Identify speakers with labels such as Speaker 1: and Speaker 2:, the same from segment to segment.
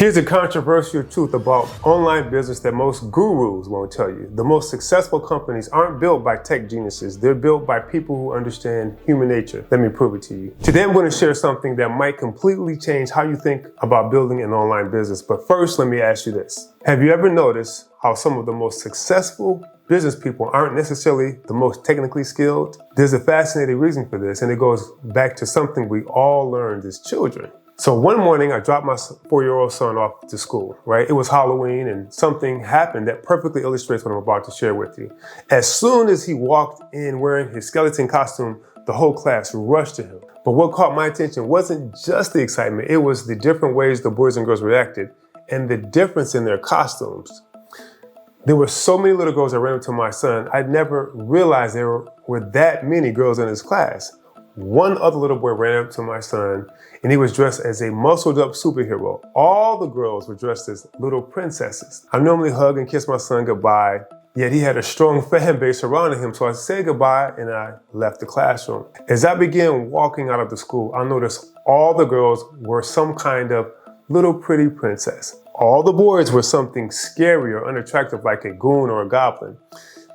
Speaker 1: Here's a controversial truth about online business that most gurus won't tell you. The most successful companies aren't built by tech geniuses. They're built by people who understand human nature. Let me prove it to you. Today I'm going to share something that might completely change how you think about building an online business. But first, let me ask you this. Have you ever noticed how some of the most successful business people aren't necessarily the most technically skilled? There's a fascinating reason for this, and it goes back to something we all learned as children. So one morning I dropped my 4-year-old son off to school, right? It was Halloween and something happened that perfectly illustrates what I'm about to share with you. As soon as he walked in wearing his skeleton costume, the whole class rushed to him. But what caught my attention wasn't just the excitement, it was the different ways the boys and girls reacted and the difference in their costumes. There were so many little girls that ran up to my son, I'd never realized there were that many girls in his class. One other little boy ran up to my son and he was dressed as a muscled up superhero. All the girls were dressed as little princesses. I normally hug and kiss my son goodbye, yet he had a strong fan base surrounding him, so I said goodbye and I left the classroom. As I began walking out of the school, I noticed all the girls were some kind of little pretty princess. All the boys were something scary or unattractive like a goon or a goblin.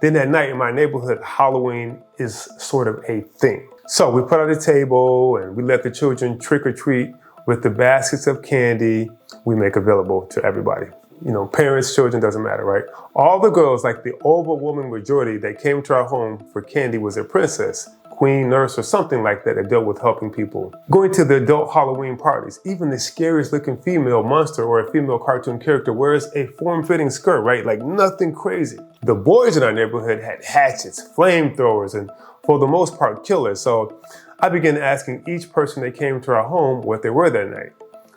Speaker 1: Then that night in my neighborhood, Halloween is sort of a thing. So we put out a table and we let the children trick or treat with the baskets of candy we make available to everybody. You know, parents, children, doesn't matter, right? All the girls, like the overwhelming majority that came to our home for candy, was a princess, queen, nurse, or something like that that dealt with helping people. Going to the adult Halloween parties, even the scariest looking female monster or a female cartoon character wears a form-fitting skirt, right? Like nothing crazy. The boys in our neighborhood had hatchets, flamethrowers, and for the most part, killers. So I began asking each person that came to our home what they were that night.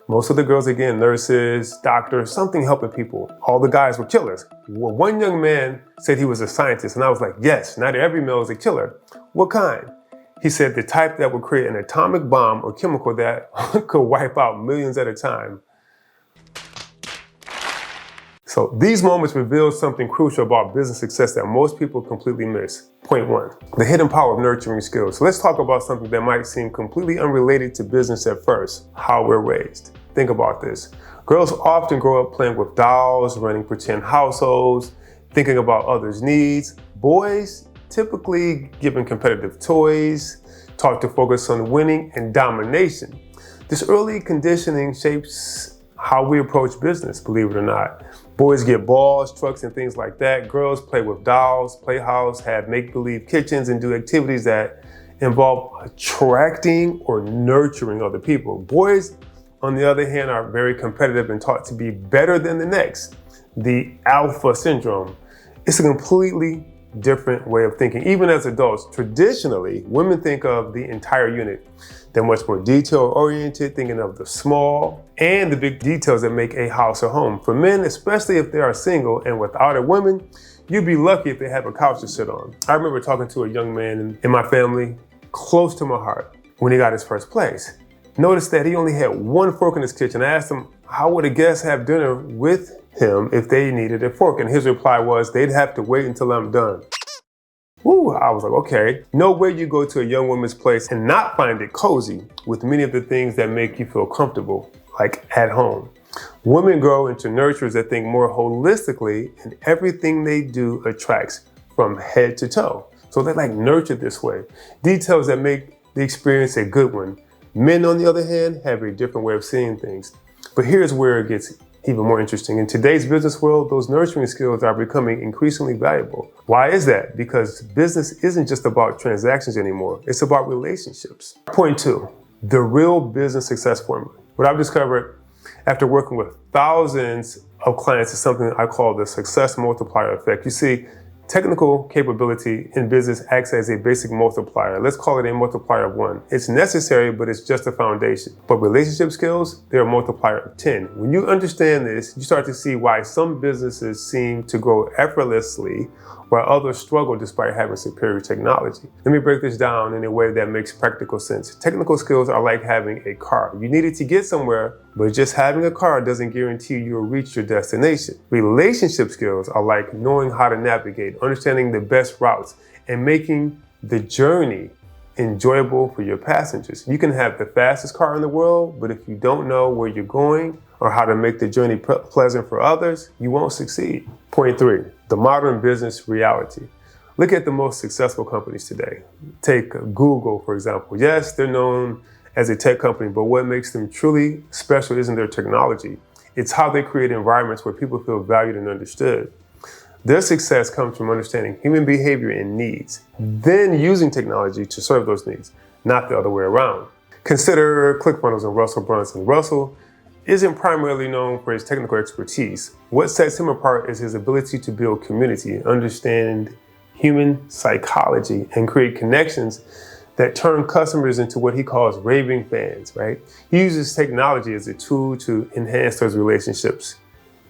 Speaker 1: Most of the girls, again, nurses, doctors, something helping people. All the guys were killers. Well, one young man said he was a scientist, and I was like, yes, not every male is a killer. What kind? He said the type that would create an atomic bomb or chemical that could wipe out millions at a time. So these moments reveal something crucial about business success that most people completely miss. Point one, the hidden power of nurturing skills. So let's talk about something that might seem completely unrelated to business at first, how we're raised. Think about this. Girls often grow up playing with dolls, running pretend households, thinking about others' needs. Boys typically given competitive toys, taught to focus on winning and domination. This early conditioning shapes how we approach business, believe it or not. Boys get balls, trucks, and things like that. Girls play with dolls, play house, have make-believe kitchens, and do activities that involve attracting or nurturing other people. Boys, on the other hand, are very competitive and taught to be better than the next. The alpha syndrome. It's a completely different way of thinking. Even as adults, traditionally, women think of the entire unit. They're much more detail-oriented, thinking of the small and the big details that make a house or home. For men, especially if they are single and without a woman, you'd be lucky if they have a couch to sit on. I remember talking to a young man in my family, close to my heart, when he got his first place. Noticed that he only had one fork in his kitchen. I asked him, how would a guest have dinner with him if they needed a fork? And his reply was, they'd have to wait until I'm done. Woo, I was like, okay. No way you go to a young woman's place and not find it cozy with many of the things that make you feel comfortable, like at home. Women grow into nurturers that think more holistically, and everything they do attracts from head to toe. So they're like nurtured this way. Details that make the experience a good one. Men, on the other hand, have a different way of seeing things. But here's where it gets even more interesting. In today's business world, those nurturing skills are becoming increasingly valuable. Why is that? Because business isn't just about transactions anymore. It's about relationships. Point two, the real business success formula. What I've discovered after working with thousands of clients is something I call the Success Multiplier Effect. You see, technical capability in business acts as a basic multiplier. Let's call it a multiplier of 1. It's necessary, but it's just a foundation. But relationship skills, they're a multiplier of 10. When you understand this, you start to see why some businesses seem to grow effortlessly while others struggle despite having superior technology. Let me break this down in a way that makes practical sense. Technical skills are like having a car. You need it to get somewhere, but just having a car doesn't guarantee you'll reach your destination. Relationship skills are like knowing how to navigate, understanding the best routes, and making the journey enjoyable for your passengers. You can have the fastest car in the world, but if you don't know where you're going or how to make the journey pleasant for others, you won't succeed. Point 3, the modern business reality. Look at the most successful companies today. Take Google, for example. Yes, they're known as a tech company, but what makes them truly special isn't their technology. It's how they create environments where people feel valued and understood. Their success comes from understanding human behavior and needs, then using technology to serve those needs, not the other way around. Consider ClickFunnels and Russell Brunson. Russell isn't primarily known for his technical expertise. What sets him apart is his ability to build community, understand human psychology, and create connections that turn customers into what he calls raving fans, right? He uses technology as a tool to enhance those relationships,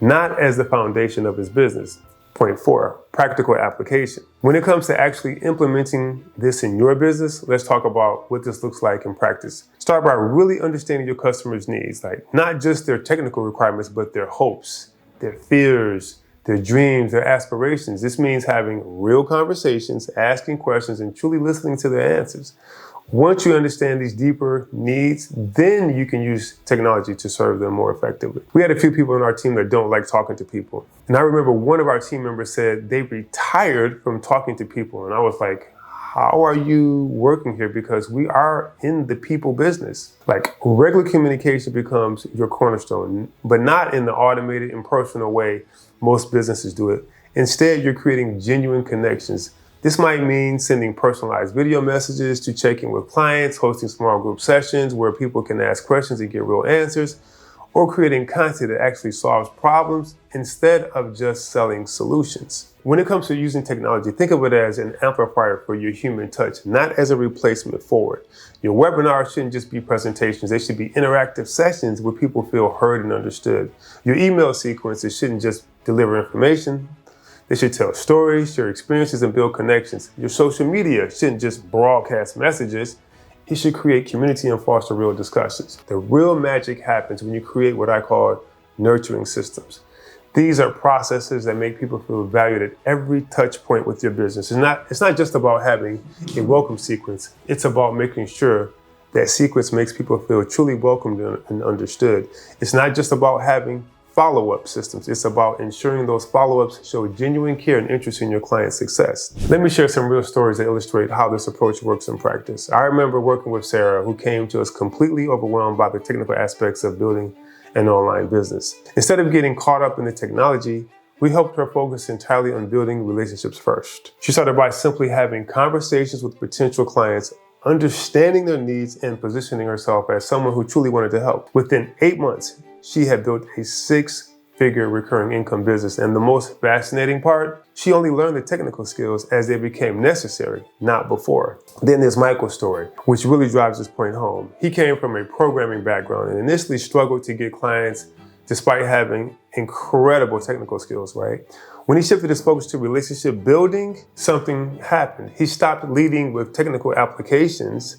Speaker 1: not as the foundation of his business. Point 4, practical application. When it comes to actually implementing this in your business, let's talk about what this looks like in practice. Start by really understanding your customers' needs, like not just their technical requirements, but their hopes, their fears, their dreams, their aspirations. This means having real conversations, asking questions, and truly listening to their answers. Once you understand these deeper needs, then you can use technology to serve them more effectively. We had a few people on our team that don't like talking to people. And I remember one of our team members said they retired from talking to people. And I was like, how are you working here? Because we are in the people business. Like, regular communication becomes your cornerstone, but not in the automated, impersonal way most businesses do it. Instead, you're creating genuine connections. This might mean sending personalized video messages to check in with clients, hosting small group sessions where people can ask questions and get real answers, or creating content that actually solves problems instead of just selling solutions. When it comes to using technology, think of it as an amplifier for your human touch, not as a replacement for it. Your webinars shouldn't just be presentations. They should be interactive sessions where people feel heard and understood. Your email sequences shouldn't just deliver information. They should tell stories, share experiences, and build connections. Your social media shouldn't just broadcast messages. It should create community and foster real discussions. The real magic happens when you create what I call nurturing systems. These are processes that make people feel valued at every touch point with your business. It's not just about having a welcome sequence. It's about making sure that sequence makes people feel truly welcomed and understood. It's not just about having follow-up systems. It's about ensuring those follow-ups show genuine care and interest in your client's success. Let me share some real stories that illustrate how this approach works in practice. I remember working with Sarah, who came to us completely overwhelmed by the technical aspects of building an online business. Instead of getting caught up in the technology, we helped her focus entirely on building relationships first. She started by simply having conversations with potential clients, understanding their needs, and positioning herself as someone who truly wanted to help. Within 8 months, she had built a 6-figure recurring income business. And the most fascinating part, she only learned the technical skills as they became necessary, not before. Then there's Michael's story, which really drives this point home. He came from a programming background and initially struggled to get clients despite having incredible technical skills, right? When he shifted his focus to relationship building, something happened. He stopped leading with technical applications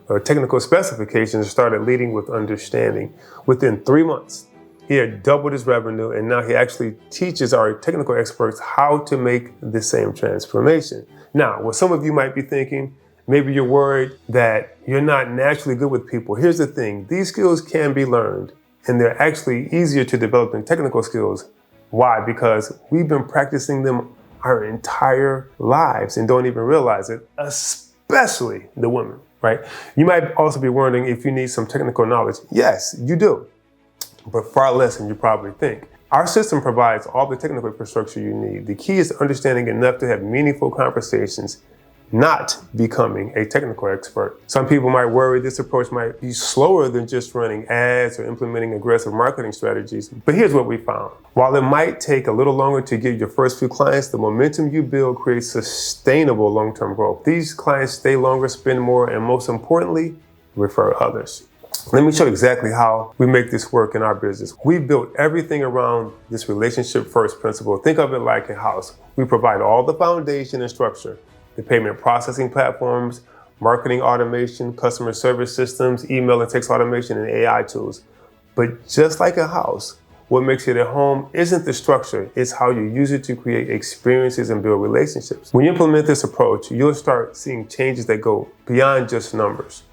Speaker 1: or technical specifications and started leading with understanding. Within 3 months, he had doubled his revenue, and now he actually teaches our technical experts how to make the same transformation. Now, what some of you might be thinking, maybe you're worried that you're not naturally good with people. Here's the thing, these skills can be learned, and they're actually easier to develop than technical skills. Why? Because we've been practicing them our entire lives and don't even realize it, especially the women. Right? You might also be wondering if you need some technical knowledge. Yes, you do, but far less than you probably think. Our system provides all the technical infrastructure you need. The key is understanding enough to have meaningful conversations, not becoming a technical expert. Some people might worry this approach might be slower than just running ads or implementing aggressive marketing strategies. But here's what we found. While it might take a little longer to get your first few clients, the momentum you build creates sustainable long-term growth. These clients stay longer, spend more, and most importantly, refer others. Let me show you exactly how we make this work in our business. We built everything around this relationship first principle. Think of it like a house. We provide all the foundation and structure, the payment processing platforms, marketing automation, customer service systems, email and text automation, and AI tools. But just like a house, What makes it at home isn't the structure, it's how you use it to create experiences and build relationships. When you implement this approach, you'll start seeing changes that go beyond just numbers.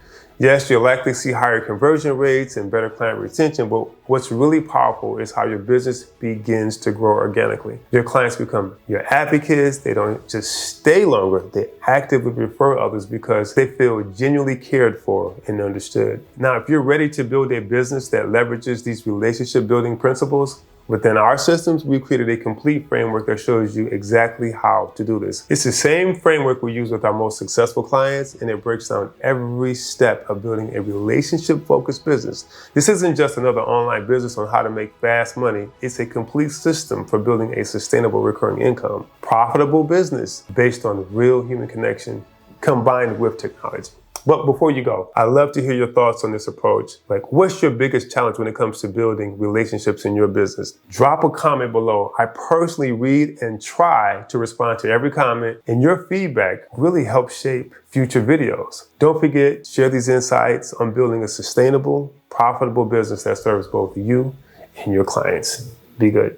Speaker 1: Yes, you'll likely see higher conversion rates and better client retention, but what's really powerful is how your business begins to grow organically. Your clients become your advocates. They don't just stay longer, they actively refer others because they feel genuinely cared for and understood. Now, if you're ready to build a business that leverages these relationship building principles, within our systems, we created a complete framework that shows you exactly how to do this. It's the same framework we use with our most successful clients, and it breaks down every step of building a relationship-focused business. This isn't just another online business on how to make fast money. It's a complete system for building a sustainable recurring income, profitable business based on real human connection combined with technology. But before you go, I'd love to hear your thoughts on this approach. Like, what's your biggest challenge when it comes to building relationships in your business? Drop a comment below. I personally read and try to respond to every comment, and your feedback really helps shape future videos. Don't forget, share these insights on building a sustainable, profitable business that serves both you and your clients. Be good.